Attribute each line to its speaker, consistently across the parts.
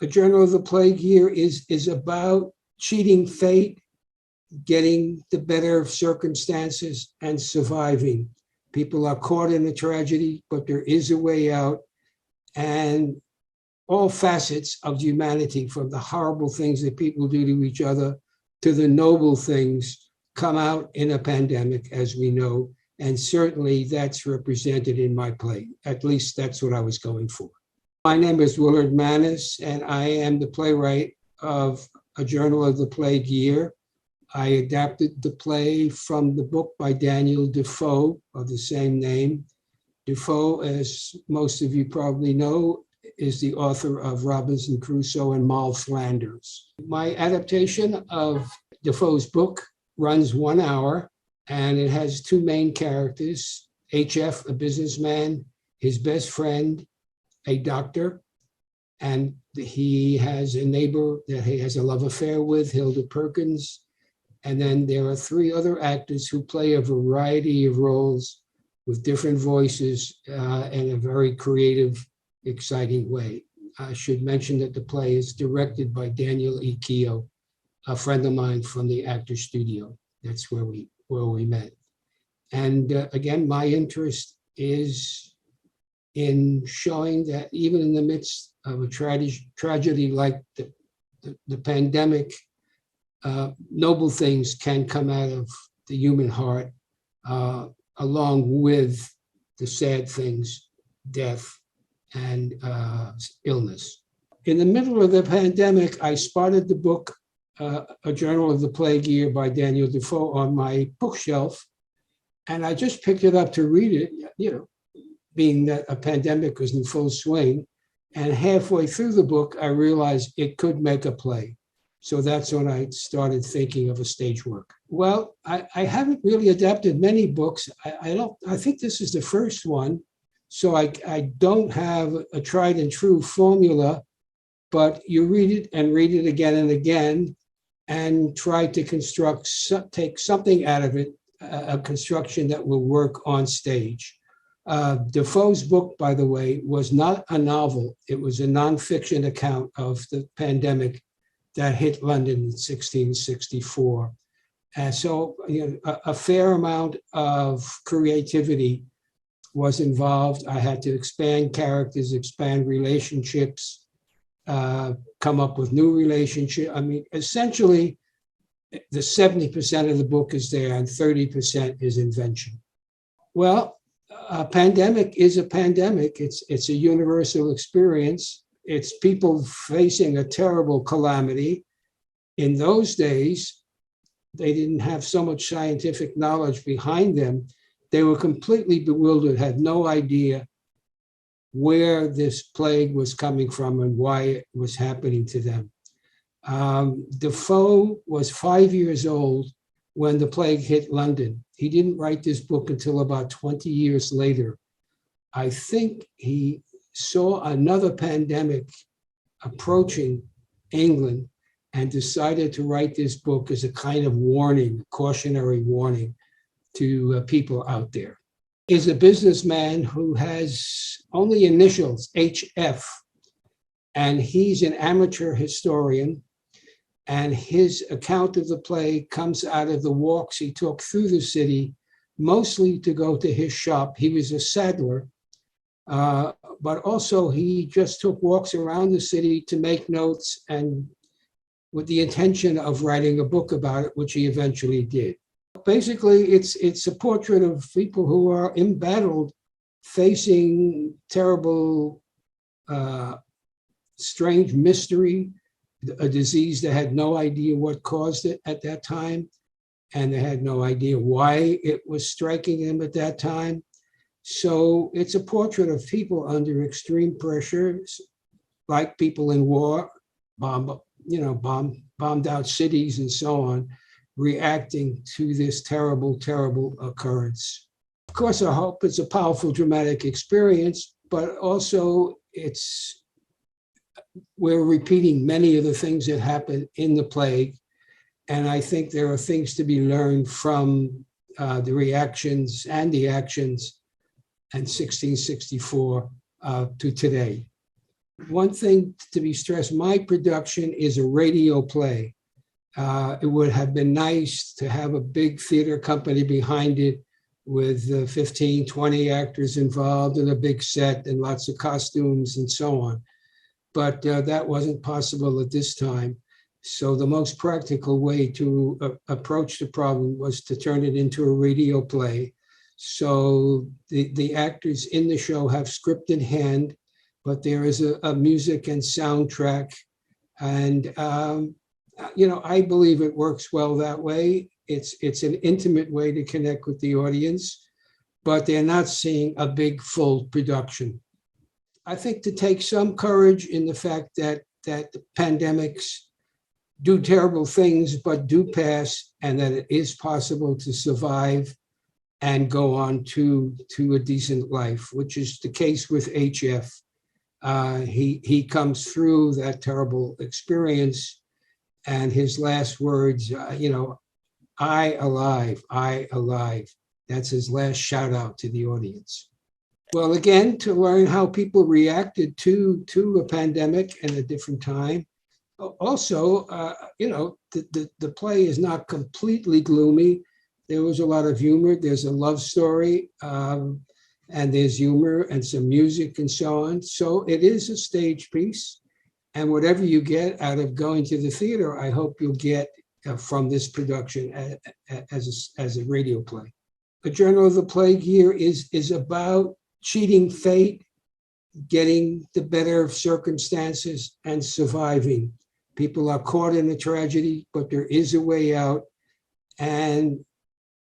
Speaker 1: A Journal of the Plague Year is about cheating fate, getting the better of circumstances, and surviving. People are caught in a tragedy, but there is a way out. And all facets of humanity, from the horrible things that people do to each other to the noble things, come out in a pandemic, as we know. And certainly that's represented in my play. At least that's what I was going for. My name is Willard Manus, and I am the playwright of A Journal of the Plague Year. I adapted the play from the book by Daniel Defoe of the same name. Defoe, as most of you probably know, is the author of Robinson Crusoe and Moll Flanders. My adaptation of Defoe's book runs 1 hour, and it has two main characters, HF, a businessman, his best friend, a doctor, and he has a neighbor that he has a love affair with, Hilda Perkins. And then there are 3 other actors who play a variety of roles with different voices in a very creative, exciting way. I should mention that the play is directed by Daniel E. Keough, a friend of mine from the Actor Studio. That's where we met. And again, my interest is in showing that even in the midst of a tragedy like the pandemic, noble things can come out of the human heart, along with the sad things, death and illness. In the middle of the pandemic, I spotted the book, A Journal of the Plague Year by Daniel Defoe, on my bookshelf, and I just picked it up to read it, being that a pandemic was in full swing. And halfway through the book, I realized it could make a play. So that's when I started thinking of a stage work. Well, I haven't really adapted many books. I think this is the first one. So I don't have a tried and true formula, but you read it and read it again and again and try to take something out of it, a construction that will work on stage. Defoe's book, by the way, was not a novel. It was a nonfiction account of the pandemic that hit London in 1664. And so a fair amount of creativity was involved. I had to expand characters, expand relationships, come up with new relationships. I mean, essentially, the 70% of the book is there and 30% is invention. Well, a pandemic is a pandemic. It's a universal experience. It's people facing a terrible calamity. In those days, they didn't have so much scientific knowledge behind them. They were completely bewildered, had no idea where this plague was coming from and why it was happening to them. Defoe was 5 years old when the plague hit London. He didn't write this book until about 20 years later. I think he saw another pandemic approaching England and decided to write this book as a kind of warning, cautionary warning to people out there. He's a businessman who has only initials, HF, and he's an amateur historian. And his account of the play comes out of the walks he took through the city, mostly to go to his shop. He was a saddler, but also he just took walks around the city to make notes, and with the intention of writing a book about it, which he eventually did. Basically, it's a portrait of people who are embattled, facing terrible, strange mystery, a disease that had no idea what caused it at that time, and they had no idea why it was striking them at that time. So it's a portrait of people under extreme pressure, like people in war, bombed out cities and so on, reacting to this terrible, terrible occurrence. Of course, I hope it's a powerful dramatic experience, but also we're repeating many of the things that happened in the plague. And I think there are things to be learned from the reactions and the actions in 1664 to today. One thing to be stressed, my production is a radio play. It would have been nice to have a big theater company behind it with 15, 20 actors involved and a big set and lots of costumes and so on. But that wasn't possible at this time. So the most practical way to approach the problem was to turn it into a radio play. So the actors in the show have script in hand, but there is a music and soundtrack. And, I believe it works well that way. It's an intimate way to connect with the audience, but they're not seeing a big full production. I think to take some courage in the fact that the pandemics do terrible things, but do pass, and that it is possible to survive and go on to a decent life, which is the case with HF. He comes through that terrible experience, and his last words, I alive. That's his last shout out to the audience. Well, again, to learn how people reacted to a pandemic and a different time. Also, the play is not completely gloomy. There was a lot of humor. There's a love story, and there's humor and some music and so on. So it is a stage piece. And whatever you get out of going to the theater, I hope you'll get from this production as a radio play. A Journal of the Plague Year is about cheating fate, getting the better of circumstances, and surviving. People are caught in a tragedy, but there is a way out. And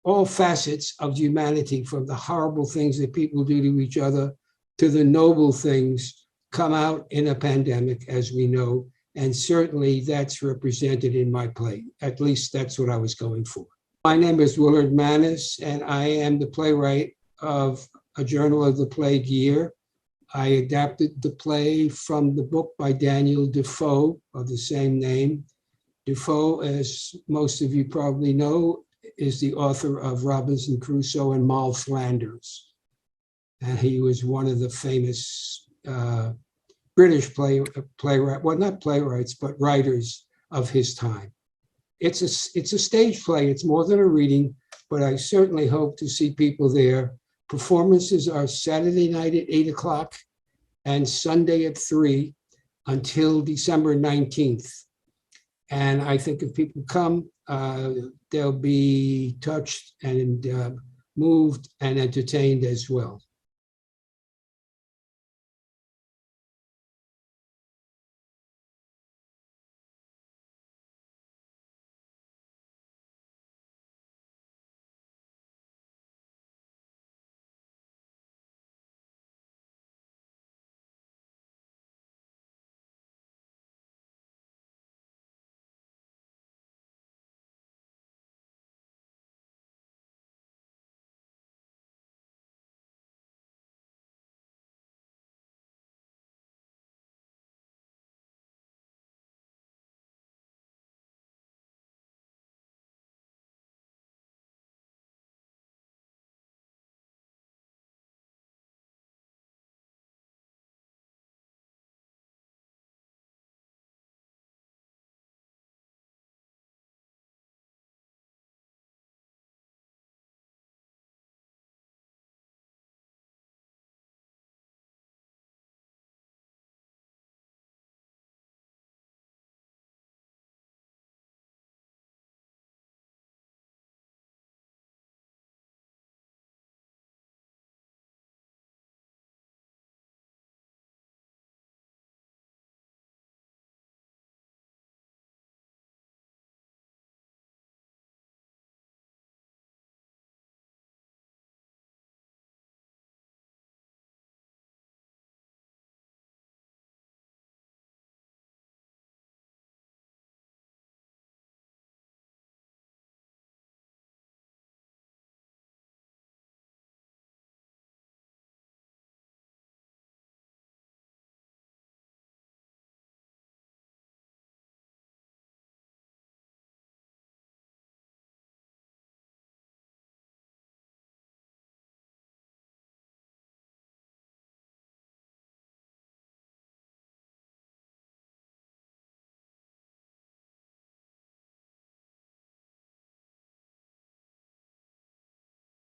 Speaker 1: all facets of humanity, from the horrible things that people do to each other to the noble things, come out in a pandemic, as we know. And certainly that's represented in my play. At least that's what I was going for. My name is Willard Manus, and I am the playwright of A Journal of the Plague Year. I adapted the play from the book by Daniel Defoe of the same name. Defoe, as most of you probably know, is the author of Robinson Crusoe and Moll Flanders. And he was one of the famous British playwright, well, not playwrights, but writers of his time. It's a stage play. It's more than a reading, but I certainly hope to see people there. Performances are Saturday night at 8 o'clock and Sunday at 3 until December 19th. And I think if people come, they'll be touched and moved and entertained as well.